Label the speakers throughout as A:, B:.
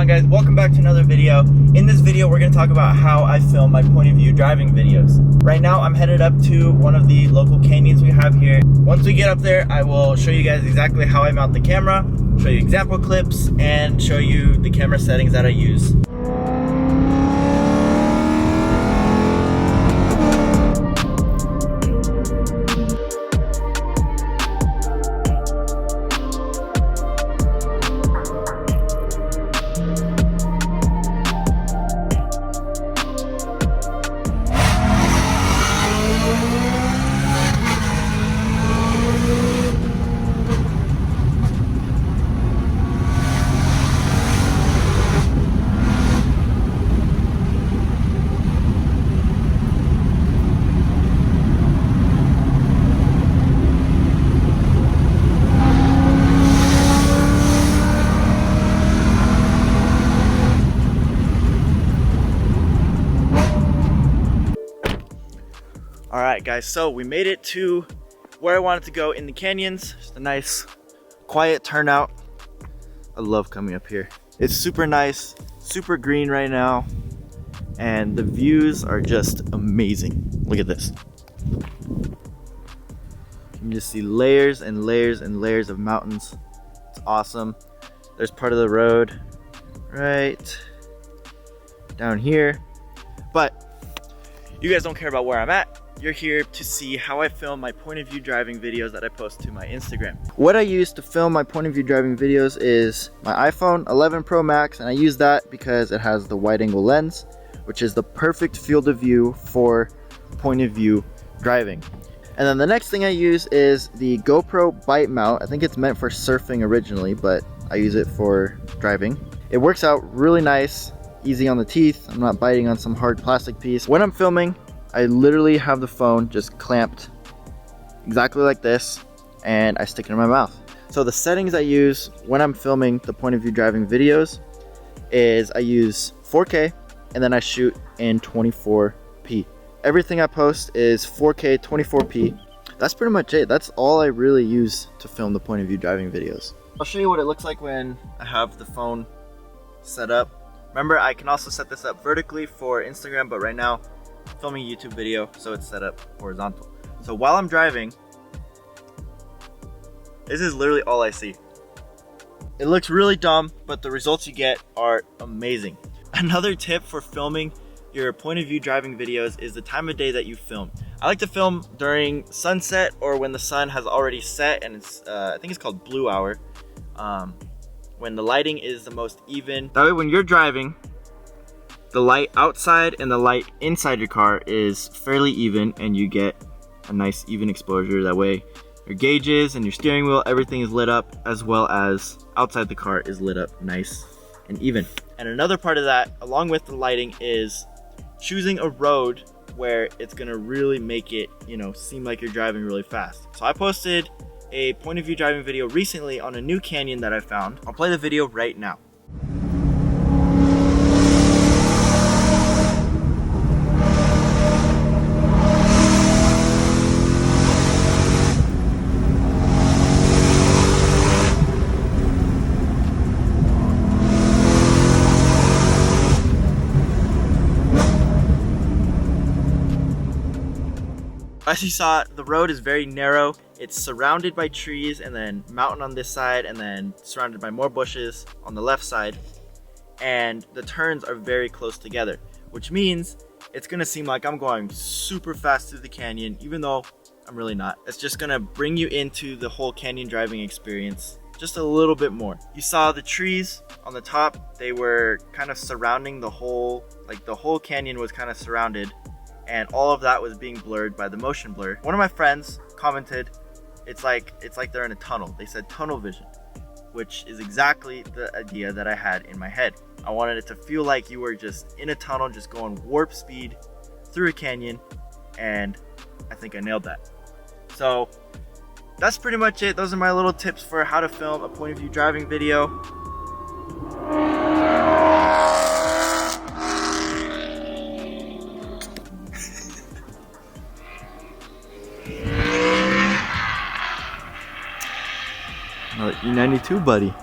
A: guys, welcome back to another video. In this video we're going to talk about how I film my point of view driving videos. Right now I'm headed up to one of the local canyons we have here. Once we get up there, I will show you guys exactly how I mount the camera, show you example clips, and show you the camera settings that I use. Alright guys, so we made it to where I wanted to go in the canyons. Just a nice quiet turnout. I love coming up here. It's super nice, super green right now, and the views are just amazing. Look at this. You can just see layers and layers and layers of mountains. It's awesome. There's part of the road right down here, but you guys don't care about where I'm at. You're here to see how I film my point of view driving videos that I post to my Instagram. What I use to film my point of view driving videos is my iPhone 11 Pro Max, and I use that because it has the wide angle lens, which is the perfect field of view for point of view driving. And then the next thing I use is the Gopro bite mount. I think it's meant for surfing originally, but I use it for driving. It works out really nice, easy on the teeth. I'm not biting on some hard plastic piece. When I'm filming, I literally have the phone just clamped exactly like this, and I stick it in my mouth. So the settings I use when I'm filming the point of view driving videos is I use 4K, and then I shoot in 24p. Everything I post is 4K 24p. That's pretty much it. That's all I really use to film the point of view driving videos. I'll show you what it looks like when I have the phone set up. Remember, I can also set this up vertically for Instagram, but right now filming a YouTube video, so it's set up horizontal. So while I'm driving, this is literally all I see. It looks really dumb, but the results you get are amazing. Another tip for filming your point of view driving videos is the time of day that you film. I like to film during sunset or when the sun has already set, and it's I think it's called blue hour, when the lighting is the most even. That way when you're driving, the light outside and the light inside your car is fairly even, and you get a nice even exposure. That way your gauges and your steering wheel, everything is lit up, as well as outside the car is lit up nice and even. And another part of that, along with the lighting, is choosing a road where it's gonna really make it, seem like you're driving really fast. So I posted a point of view driving video recently on a new canyon that I found. I'll play the video right now. As you saw, the road is very narrow. It's surrounded by trees, and then mountain on this side, and then surrounded by more bushes on the left side. And the turns are very close together, which means it's gonna seem like I'm going super fast through the canyon, even though I'm really not. It's just gonna bring you into the whole canyon driving experience just a little bit more. You saw the trees on the top, they were kind of surrounding the whole canyon was kind of surrounded, and all of that was being blurred by the motion blur. One of my friends commented, it's like they're in a tunnel. They said tunnel vision, which is exactly the idea that I had in my head. I wanted it to feel like you were just in a tunnel, just going warp speed through a canyon, and I think I nailed that. So that's pretty much it. Those are my little tips for how to film a point of view driving video. E92, buddy.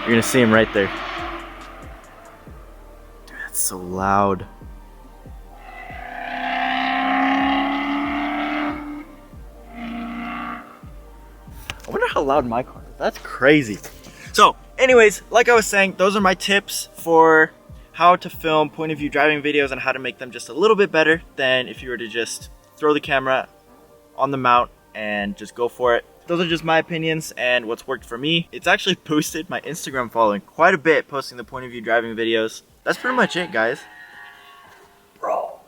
A: You're gonna see him right there. Dude, that's so loud. I wonder how loud my car is. That's crazy. So anyways, like I was saying, those are my tips for how to film point of view driving videos and how to make them just a little bit better than if you were to just throw the camera on the mount and just go for it. Those are just my opinions and what's worked for me. It's actually boosted my Instagram following quite a bit, posting the point of view driving videos. That's pretty much it, guys. Bro.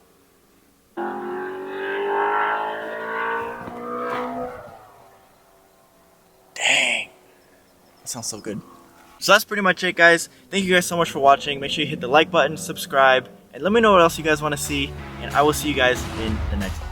A: Dang. That sounds so good. So that's pretty much it, guys. Thank you guys so much for watching. Make sure you hit the like button, subscribe, and let me know what else you guys want to see. And I will see you guys in the next one.